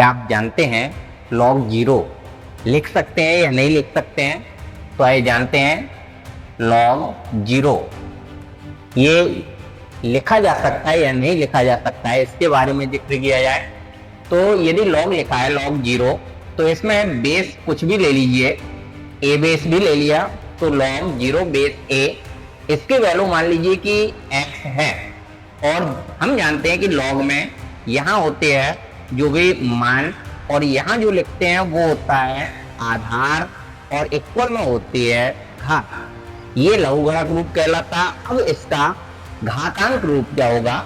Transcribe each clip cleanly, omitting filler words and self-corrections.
क्या आप जानते हैं log 0 लिख सकते हैं या नहीं लिख सकते हैं? तो आइए जानते हैं log 0 ये लिखा जा सकता है या नहीं लिखा जा सकता है, इसके बारे में जिक्र किया जाए तो यदि log लिखा है log 0 तो इसमें बेस कुछ भी ले लीजिए, a बेस भी ले लिया तो log 0 बेस a, इसकी वैल्यू मान लीजिए कि x है। और हम जानते हैं कि log में यहाँ होते हैं जो भी मान और यहाँ जो लिखते हैं वो होता है आधार और इक्वल में होती है घात। ये लघुगणक रूप कहलाता। अब इसका घातांक रूप क्या होगा?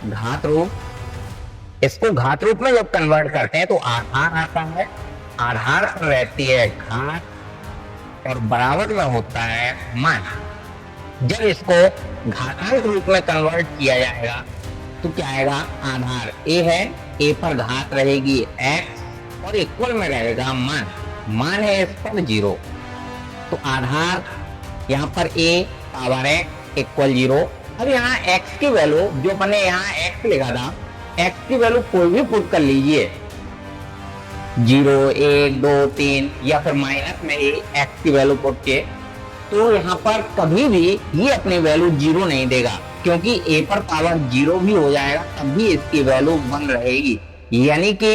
घात रूप। इसको घात रूप में जब कन्वर्ट करते हैं तो आधार आता है, आधार पर रहती है घात और बराबर में होता है मान। जब इसको घातांक रूप में कन्वर्ट किया जाएगा तो क्या आएगा? आधार a है, a पर घात रहेगी x और इक्वल में रहेगा मान। मान है इस पर 0 तो आधार यहाँ पर a पावर x इक्वल 0। अब यहाँ x की वैल्यू जो अपने यहाँ x लिखा था, x की वैल्यू कोई भी पुट कर लीजिए, 0 1 2 3 या फिर माइनस में x की वैल्यू पुट के, तो यहाँ पर कभी भी ये अपनी वैल्यू 0 नहीं देगा क्योंकि a पर पावर 0 भी हो जाएगा तब भी इसकी वैल्यू 1 रहेगी। यानी कि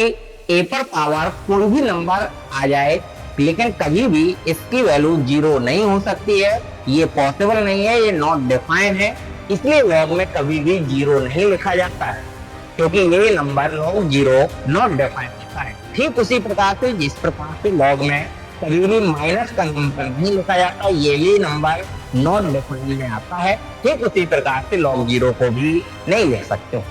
a पर पावर कोई भी नंबर आ जाए लेकिन कभी भी इसकी वैल्यू 0 नहीं हो सकती है, ये पॉसिबल नहीं है, ये नॉट डिफाइंड है। इसलिए log में कभी भी 0 नहीं लिखा जाता है क्योंकि ये नंबर log 0 नॉट डिफाइंड होता है। ठीक उसी प्रकार से जिस प्रकार से log में कभी भी माइनस का नंबर नहीं लिखा जाता, ये भी नंबर नॉट डिफाइंड में आता है, ठीक उसी प्रकार से log 0 को भी नहीं लिख सकते।